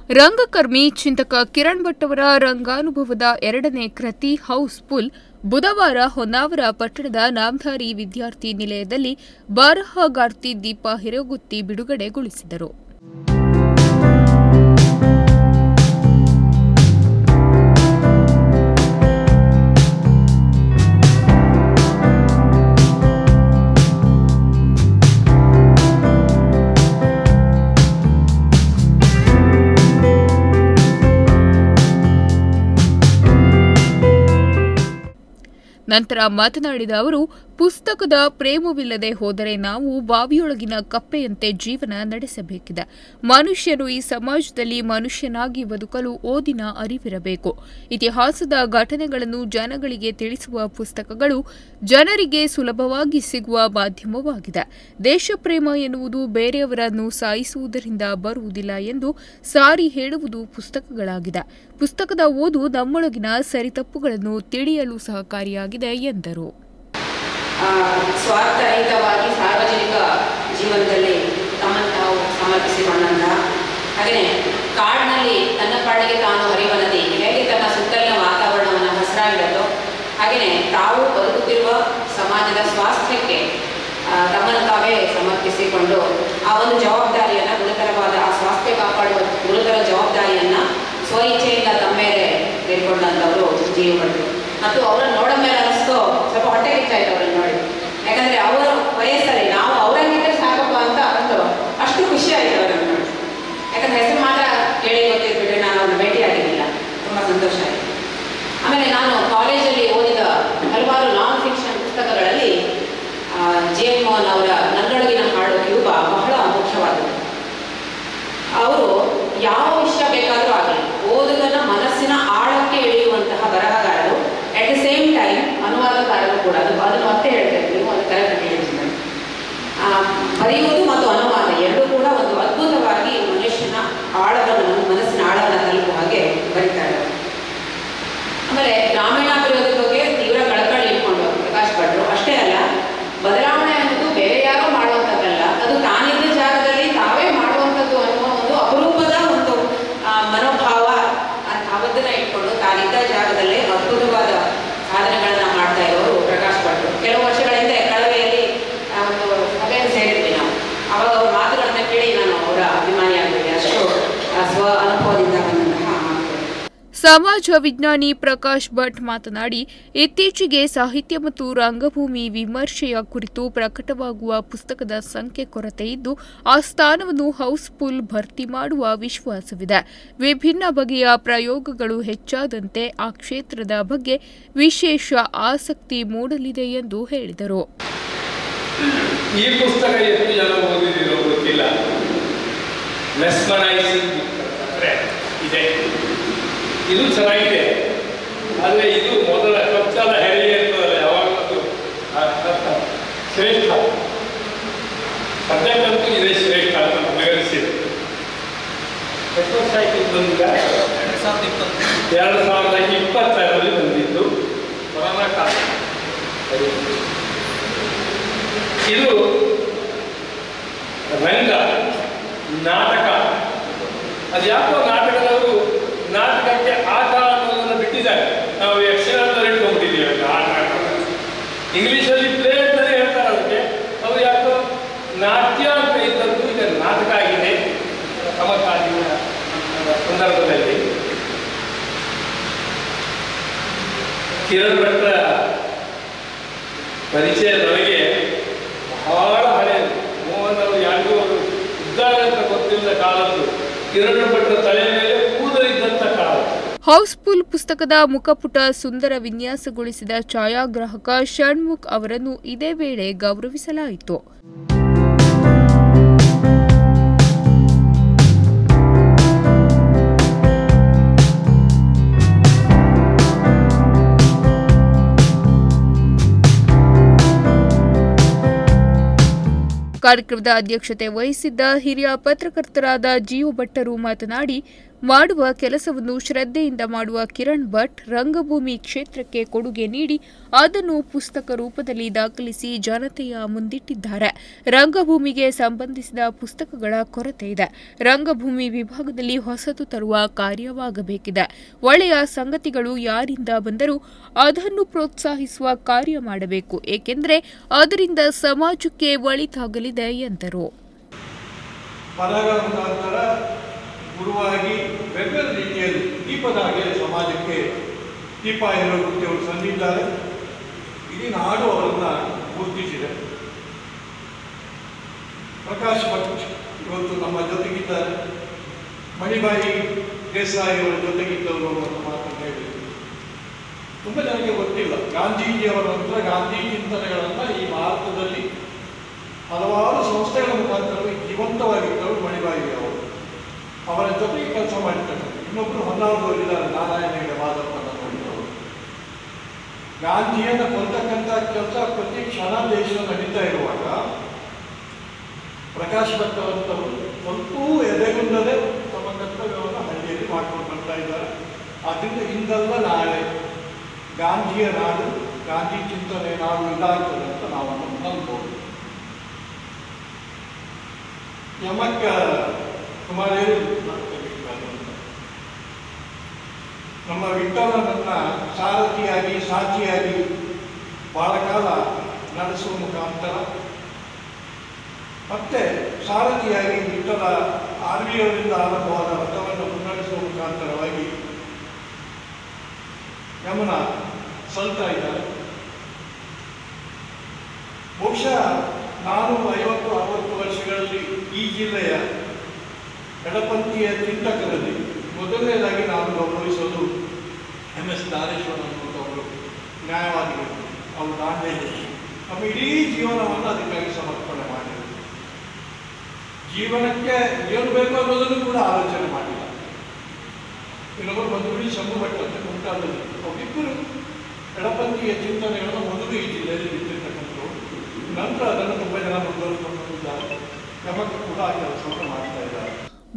ರಂಗಕರ್ಮಿ ಚಿಂತಕ ಕಿರಣ್ ಭಟ್ ಅವರ ರಂಗಾನುಭವದ 2ನೇ ಕೃತಿ ಹೌಸ್ಫುಲ್ ಬುಧವಾರ ಹೊನ್ನಾವರ ಪಟ್ಟಣದ ನಾಮಧಾರಿ ವಿದ್ಯಾರ್ಥಿ ನಿಲಯದಲ್ಲಿ ಬರಹಗಾರ್ತಿ ದೀಪಾ ಹಿರೇಗುತ್ತಿ ಬಿಡುಗಡೆಗೊಳಿಸಿದರು. ನಂತರ ಮಾತನಾಡಿದ ಅವರು, ಪುಸ್ತಕದ ಪ್ರೇಮವಿಲ್ಲದೆ ಹೋದರೆ ನಾವು ಬಾವಿಯೊಳಗಿನ ಕಪ್ಪೆಯಂತೆ ಜೀವನ ನಡೆಸಬೇಕಿದೆ. ಮನುಷ್ಯನು ಈ ಸಮಾಜದಲ್ಲಿ ಮನುಷ್ಯನಾಗಿ ಬದುಕಲು ಓದಿನ ಅರಿವಿರಬೇಕು. ಇತಿಹಾಸದ ಘಟನೆಗಳನ್ನು ಜನಗಳಿಗೆ ತಿಳಿಸುವ ಪುಸ್ತಕಗಳು ಜನರಿಗೆ ಸುಲಭವಾಗಿ ಸಿಗುವ ಮಾಧ್ಯಮವಾಗಿದೆ. ದೇಶಪ್ರೇಮ ಎನ್ನುವುದು ಬೇರೆಯವರನ್ನು ಸಾಯಿಸುವುದರಿಂದ ಬರುವುದಿಲ್ಲ ಎಂದು ಸಾರಿ ಹೇಳುವುದು ಪುಸ್ತಕಗಳಾಗಿದೆ. ಪುಸ್ತಕದ ಓದು ನಮ್ಮೊಳಗಿನ ಸರಿತಪ್ಪುಗಳನ್ನು ತಿಳಿಯಲು ಸಹಕಾರಿಯಾಗಿದೆ ಎಂದರು. ಸ್ವಾರ್ಥರಹಿತವಾಗಿ ಸಾರ್ವಜನಿಕ ಜೀವನದಲ್ಲಿ ತಮ್ಮನ್ನು ತಾವು ಸಮರ್ಪಿಸಿಕೊಂಡಂತಹ, ಹಾಗೆಯೇ ಕಾಡಿನಲ್ಲಿ ತನ್ನ ಪಾಡಿಗೆ ತಾನು ಹರಿಯುವ ನದಿ ಹೇಗೆ ತನ್ನ ಸುತ್ತಲಿನ ವಾತಾವರಣವನ್ನು ಹಸಿರಾಗಿರುತ್ತೋ ಹಾಗೆಯೇ ತಾವು ಬದುಕುತ್ತಿರುವ ಸಮಾಜದ ಸ್ವಾಸ್ಥ್ಯಕ್ಕೆ ತಮ್ಮನ್ನು ತಾವೇ ಸಮರ್ಪಿಸಿಕೊಂಡು ಆ ಒಂದು ಜವಾಬ್ದಾರಿಯನ್ನು ಗುರುತರವಾದ ಆ ಸ್ವಾಸ್ಥ್ಯ ಕಾಪಾಡುವ ಗುರುತರ ಜವಾಬ್ದಾರಿಯನ್ನು ಸ್ವಇಚ್ಛೆಯಿಂದ ತಮ್ಮ ಮೇಲೆ ತೆಗೆದುಕೊಂಡಂಥವರು ಜೀವಗಳು. ಮತ್ತು ಅವರನ್ನು ನೋಡ ಮೇಲೆ ಅನಿಸ್ತೋ ಸ್ವಲ್ಪ ಹೊಟ್ಟೆ ಕಿಚ್ಚಾಯ್ತು ಅವರನ್ನು ನೋಡಿ. ಯಾಕಂದರೆ ಅವರ ವಯಸ್ಸಲ್ಲಿ ನಾವು ಅವರಂಗಿದ್ರೆ ಸಾಕಪ್ಪ ಅಂತ ಒಂದು ಅಷ್ಟು ಖುಷಿ ಆಯಿತು ಅವರನ್ನು ನೋಡಿ. ಯಾಕಂದರೆ ಹೆಸರು ಮಾತ್ರ ಕೇಳಿ ಗೊತ್ತಿದ್ಬಿಟ್ರೆ ನಾನು ಅವ್ರನ್ನ ಭೇಟಿಯಾಗಿರಲಿಲ್ಲ. ತುಂಬ ಸಂತೋಷ ಆಯಿತು. ಆಮೇಲೆ ನಾನು ಕಾಲೇಜಲ್ಲಿ ಓದಿದ ಹಲವಾರು ನಾನ್ ಫಿಕ್ಷನ್ ಪುಸ್ತಕಗಳಲ್ಲಿ ಜೆ.ಎನ್. ಮೋಹನ್ ಅವರ ನನ್ನೊಳಗಿನ ಹಾಡು ಕ್ಯೂಬ ಬಹಳ ಮುಖ್ಯವಾದದ್ದು. ಅವರು ಯಾವ ವಿಷಯ ಬೇಕಾದರೂ ಆಗಲಿ ಓದುಗನ ಮನಸ್ಸಿನ ಆಳಕ್ಕೆ ಇಳಿಯುವಂತಹ ಬರಹಗಾರರು, ಅಟ್ ದ ಸೇಮ್ ಟೈಮ್ ಅನುವಾದಕಾರರು ಕೂಡ. ಅದನ್ನು ಮತ್ತೆ ಹೇಳ್ತೇನೆ, ನೀವು ಅದು ಕರೆಕ್ಟ್ ಹೇಳಿದ್ದೀನಿ. ಬರೆಯುವುದು ಮತ್ತು ಅನುವಾದ ಎರಡೂ ಕೂಡ ಒಂದು ಅದ್ಭುತವಾಗಿ ಮನುಷ್ಯನ ಆಳವನ್ನು, ಮನಸ್ಸಿನ ಆಳವನ್ನು ತಲುಪುವ ಹಾಗೆ ಬರೀತಾರೆ. ಆಮೇಲೆ ಗ್ರಾಮೀಣಾಭಿವೃದ್ಧಿ ಬಗ್ಗೆ ತೀವ್ರ ಕಳಕಳಿ ಇಟ್ಕೊಂಡು ಪ್ರಕಾಶ್ ಭಟ್ರು. ಅಷ್ಟೇ ಅಲ್ಲ, ಬದಲಾವಣೆ ಅನ್ನೋದು ಬೇರೆ ಯಾರೋ ಮಾಡುವಂಥದ್ದಲ್ಲ, ಅದು ತಾನಿದ್ದ ಜಾಗದಲ್ಲಿ ತಾವೇ ಮಾಡುವಂಥದ್ದು ಅನ್ನುವ ಒಂದು ಅಪರೂಪದ ಒಂದು ಮನೋಭಾವ ಅವತ್ತನ್ನ ಇಟ್ಕೊಂಡು ತಾನಿದ್ದ ಜಾಗದಲ್ಲೇ ಅದ್ಭುತವಾದ ಸಾಧನೆಗಳನ್ನ ಮಾಡ್ತಾ ಇರೋರು ಪ್ರಕಾಶ್ ಭಟ್ರು. ಕೆಲವು ವರ್ಷಗಳ ಹಿಂದೆ ಕಳವೆಯಲ್ಲಿ ಒಂದು ಸಭೆಯನ್ನು ಸೇರಿದ್ವಿ ನಾವು. ಅವಾಗ ಅವ್ರ ಮಾತುಗಳನ್ನ ಕೇಳಿ ನಾನು ಅವರ ಅಭಿಮಾನಿಯಾಗಿದ್ದೆ. ಅಷ್ಟು ಸ್ವ ಅನುಭವದಿಂದ ಬಂದಂತಹ ಸಮಾಜ ವಿಜ್ಞಾನಿ ಪ್ರಕಾಶ್ ಭಟ್ ಮಾತನಾಡಿ, ಇತ್ತೀಚೆಗೆ ಸಾಹಿತ್ಯ ಮತ್ತು ರಂಗಭೂಮಿ ವಿಮರ್ಶೆಯ ಕುರಿತು ಪ್ರಕಟವಾಗುವ ಪುಸ್ತಕದ ಸಂಖ್ಯೆ ಕೊರತೆ ಇದ್ದು, ಆ ಸ್ಥಾನವನ್ನು ಹೌಸ್ಫುಲ್ ಭರ್ತಿ ಮಾಡುವ ವಿಶ್ವಾಸವಿದೆ. ವಿಭಿನ್ನ ಬಗೆಯ ಪ್ರಯೋಗಗಳು ಹೆಚ್ಚಾದಂತೆ ಆ ಕ್ಷೇತ್ರದ ಬಗ್ಗೆ ವಿಶೇಷ ಆಸಕ್ತಿ ಮೂಡಲಿದೆ ಎಂದು ಹೇಳಿದರು. ಈ ಪುಸ್ತಕ ಎಷ್ಟು ಜನ ಓದಿದಿರೋ ಗೊತ್ತಿಲ್ಲ. ಇದು ಚೆನ್ನಾಗಿದೆ, ಆದರೆ ಇದು ಮೊದಲ ಕಚ್ಚಲ ಹೆರಿಗೆ ಇರ್ತದಲ್ಲ, ಯಾವಾಗಲೂ ಶ್ರೇಷ್ಠ. ಸದ್ಯಕ್ಕಂತೂ ಇದೇ ಶ್ರೇಷ್ಠ ಅಂತ ನನಗನಿಸಿದೆ. ಎಷ್ಟು ವರ್ಷ ಆಯ್ತು ಬಂದಿದ್ದ? 2020 ಬಂದಿದ್ದು, ಕೊರೋನಾ ಕಾಲ. ಇದು ರಂಗ ನಾಟಕ. ಅದು ಯಾಕೋ ನಾಟಕದವರು ನಾಟಕಕ್ಕೆ ಆಟ ಅನ್ನೋದನ್ನು ಬಿಟ್ಟಿದ್ದಾರೆ. ನಾವು ಯಕ್ಷಗಾನದಲ್ಲಿ ಇಟ್ಕೊಂಡ್ಬಿಟ್ಟಿದ್ದೀವಿ ಆಟ. ಇಂಗ್ಲೀಷಲ್ಲಿ ಪ್ಲೇ ಅಂತಲೇ ಹೇಳ್ತಾರೆ ಅದಕ್ಕೆ. ಅವರು ಯಾಕೋ ನಾಟ್ಯ ಅಂತ ಇದ್ದದ್ದು ಈಗ ನಾಟಕ ಆಗಿದೆ ಸಮಕಾಲೀನ ಸಂದರ್ಭದಲ್ಲಿ. ಕಿರಣ್ ಭಟ್ರ ಪರಿಚಯ ನನಗೆ ಬಹಳ ಹಳೆಯದು. ಮೋಹನ್ ಅವರು ಯಾರಿಗೂ ಅವರು ಇದ್ದಾರೆ ಅಂತ ಗೊತ್ತಿಲ್ಲದ ಕಾಲದ್ದು. ಕಿರಣ್ ಭಟ್ರ ತಲೆ ಮೇಲೆ ಕೂದಲಿದ್ದಂಥ ಕಾಲ. ಹೌಸ್ಫುಲ್ ಪುಸ್ತಕದ ಮುಖಪುಟ ಸುಂದರ ವಿನ್ಯಾಸಗೊಳಿಸಿದ ಛಾಯಾಗ್ರಾಹಕ ಷಣ್ಮುಖ್ ಅವರನ್ನು ಇದೇ ವೇಳೆ ಗೌರವಿಸಲಾಯಿತು. ಕಾರ್ಯಕ್ರಮದ ಅಧ್ಯಕ್ಷತೆ ವಹಿಸಿದ್ದ ಹಿರಿಯ ಪತ್ರಕರ್ತರಾದ ಜಿಯು ಭಟ್ಟರು ಮಾತನಾಡಿ, ಮಾಡುವ ಕೆಲಸವನ್ನು ಶ್ರದ್ಧೆಯಿಂದ ಮಾಡುವ ಕಿರಣ್ ಭಟ್ ರಂಗಭೂಮಿ ಕ್ಷೇತ್ರಕ್ಕೆ ಕೊಡುಗೆ ನೀಡಿ ಅದನ್ನು ಪುಸ್ತಕ ರೂಪದಲ್ಲಿ ದಾಖಲಿಸಿ ಜನತೆಯ ಮುಂದಿಟ್ಟಿದ್ದಾರೆ. ರಂಗಭೂಮಿಗೆ ಸಂಬಂಧಿಸಿದ ಪುಸ್ತಕಗಳ ಕೊರತೆ ಇದೆ. ರಂಗಭೂಮಿ ವಿಭಾಗದಲ್ಲಿ ಹೊಸತು ತರುವ ಕಾರ್ಯವಾಗಬೇಕಿದೆ. ಒಳ್ಳೆಯ ಸಂಗತಿಗಳು ಯಾರಿಂದ ಬಂದರೂ ಅದನ್ನು ಪ್ರೋತ್ಸಾಹಿಸುವ ಕಾರ್ಯ ಮಾಡಬೇಕು, ಏಕೆಂದರೆ ಅದರಿಂದ ಸಮಾಜಕ್ಕೆ ಒಳಿತಾಗಲಿದೆ ಎಂದರು. ಗುರುವಾಗಿ ಬೇರೆ ಬೇರೆ ರೀತಿಯಲ್ಲಿ ದೀಪದ ಹಾಗೆ ಸಮಾಜಕ್ಕೆ ದೀಪ ಹೇಳುವ ವೃತ್ತಿಯವರು ಸಂದಿದ್ದಾರೆ. ಇಡೀ ನಾಡು ಅವರನ್ನು ಗುರುತಿಸಿದೆ. ಪ್ರಕಾಶ್ ಭಟ್ ಇವತ್ತು ನಮ್ಮ ಜೊತೆಗಿದ್ದಾರೆ. ಮಣಿಬಾಯಿ ದೇಸಾಯಿ ಅವರ ಜೊತೆಗಿದ್ದವರು ಅನ್ನೋ ಮಾತನ್ನು ಹೇಳಿದರು. ತುಂಬ ಜನಕ್ಕೆ ಗೊತ್ತಿಲ್ಲ, ಗಾಂಧೀಜಿಯವರ ನಂತರ ಗಾಂಧಿ ಚಿಂತನೆಗಳನ್ನು ಈ ಭಾರತದಲ್ಲಿ ಹಲವಾರು ಸಂಸ್ಥೆಗಳ ಮುಖಾಂತರ ಜೀವಂತವಾಗಿದ್ದವರು ಮಣಿಬಾಯಿ ಅವರು. ಅವರ ಜೊತೆಗೆ ಕೆಲಸ ಮಾಡಿರ್ತಕ್ಕಂಥ ಇನ್ನೊಬ್ಬರು ಹೊನ್ನಾವರದವರಿದ್ದಾರೆ, ನಾರಾಯಣ ಮಾದಪ್ಪನ ನೋಡಿದವರು. ಗಾಂಧಿಯನ್ನು ಕೊಲ್ತಕ್ಕಂಥ ಕೆಲಸ ಪ್ರತಿ ಕ್ಷಣ ದೇಶ ನಡೀತಾ ಇರುವಾಗ ಪ್ರಕಾಶ್ ಭಟ್ ಅವರಂತವರು ಸ್ವಲ್ಪೂ ಎದೆಗುಂದದೆ ತಮ್ಮ ಕರ್ತವ್ಯವನ್ನು ಹಳ್ಳಿಯಲ್ಲಿ ಮಾಡ್ಕೊಂಡು ಬರ್ತಾ ಇದ್ದಾರೆ. ಆದ್ದರಿಂದ ಇಂದಲ್ಲ ನಾಳೆ ಗಾಂಧಿಯ ನಾಡು, ಗಾಂಧಿ ಚಿಂತನೆ ನಾಡು ಇದಾಗ್ತದೆ ಅಂತ ನಾವು ನಂಬೋದು. ಯಮಕ್ಕ ಸುಮಾರು ನಮ್ಮ ವಿಠಲನನ್ನ ಸಾರಥಿಯಾಗಿ ಸಾಕ್ಷಿಯಾಗಿ ಬಹಳ ಕಾಲ ನಡೆಸುವ ಮುಖಾಂತರ ಮತ್ತೆ ಸಾರಥಿಯಾಗಿ ವಿಠಲ ಆರ್ವಿಯವರಿಂದ ಆರಂಭವಾದ ರಥವನ್ನು ಮುನ್ನಡೆಸುವ ಮುಖಾಂತರವಾಗಿ ಯಮನ ಸಲ್ತಾ ಇದ್ದಾರೆ. ಬಹುಶಃ ನಾನು 50-60 ವರ್ಷಗಳಲ್ಲಿ ಈ ಜಿಲ್ಲೆಯ ಎಡಪಂಥೀಯ ಚಿಂತಕರಲ್ಲಿ ಮೊದಲನೇದಾಗಿ ನಾನು ಗೌರವಿಸೋದು MS ದಾರೇಶ್ವರ ಅನ್ನುವಂಥವರು ನ್ಯಾಯವಾದಿಗಳು. ಅವರು ದಾಂಡೇಲಿ ನಮ್ಮ ಇಡೀ ಜೀವನವನ್ನು ಅದಕ್ಕಾಗಿ ಸಮರ್ಪಣೆ ಮಾಡಿದರು. ಜೀವನಕ್ಕೆ ಏನು ಬೇಕು ಅನ್ನೋದನ್ನು ಕೂಡ ಆಲೋಚನೆ ಮಾಡಿಲ್ಲ. ಇನ್ನೊಬ್ಬರು ಮಧುಗುಡಿ ಶಂಭು ಭಟ್ ಅಂತ ಕುಮಟಾದಲ್ಲಿ ಅವರಿಬ್ಬರು ಎಡಪಂಥೀಯ ಚಿಂತನೆಗಳನ್ನು ಮೊದಲು ಈ ಜಿಲ್ಲೆಯಲ್ಲಿ ಬಿಟ್ಟಿರ್ತಕ್ಕಂಥವ್ರು. ನಂತರ ಅದನ್ನು ತುಂಬ ಜನ ಮುಂದುವರಿಸಿಕೊಂಡಿದ್ದಾರೆ. ನಮಗೆ ಕೂಡ ಆ ಕೆಲಸವನ್ನು ಮಾಡ್ತಾ ಇದ್ದಾರೆ.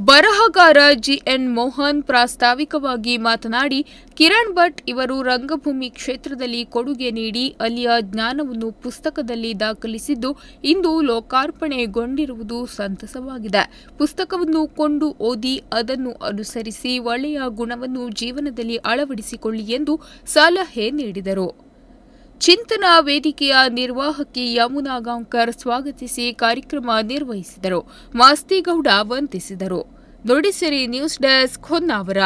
ಬರಹಗಾರ ಜಿಎನ್ ಮೋಹನ್ ಪ್ರಾಸ್ತಾವಿಕವಾಗಿ ಮಾತನಾಡಿ, ಕಿರಣ್ ಭಟ್ ಇವರು ರಂಗಭೂಮಿ ಕ್ಷೇತ್ರದಲ್ಲಿ ಕೊಡುಗೆ ನೀಡಿ ಅಲ್ಲಿಯ ಜ್ಞಾನವನ್ನು ಪುಸ್ತಕದಲ್ಲಿ ದಾಖಲಿಸಿದ್ದು ಇಂದು ಲೋಕಾರ್ಪಣೆಗೊಂಡಿರುವುದು ಸಂತಸವಾಗಿದೆ. ಪುಸ್ತಕವನ್ನು ಕೊಂಡು ಓದಿ ಅದನ್ನು ಅನುಸರಿಸಿ ಒಳ್ಳೆಯ ಗುಣವನ್ನು ಜೀವನದಲ್ಲಿ ಅಳವಡಿಸಿಕೊಳ್ಳಿ ಎಂದು ಸಲಹೆ ನೀಡಿದರು. ಚಿಂತನ ವೇದಿಕೆಯ ನಿರ್ವಾಹಕಿ ಯಮುನಾ ಗಾಂವ್ಕರ್ ಸ್ವಾಗತಿಸಿ ಕಾರ್ಯಕ್ರಮ ನಿರ್ವಹಿಸಿದರು. ಮಾಸ್ತಿಗೌಡ ವಂದಿಸಿದರು. Nudisiri news desk, Honnavar.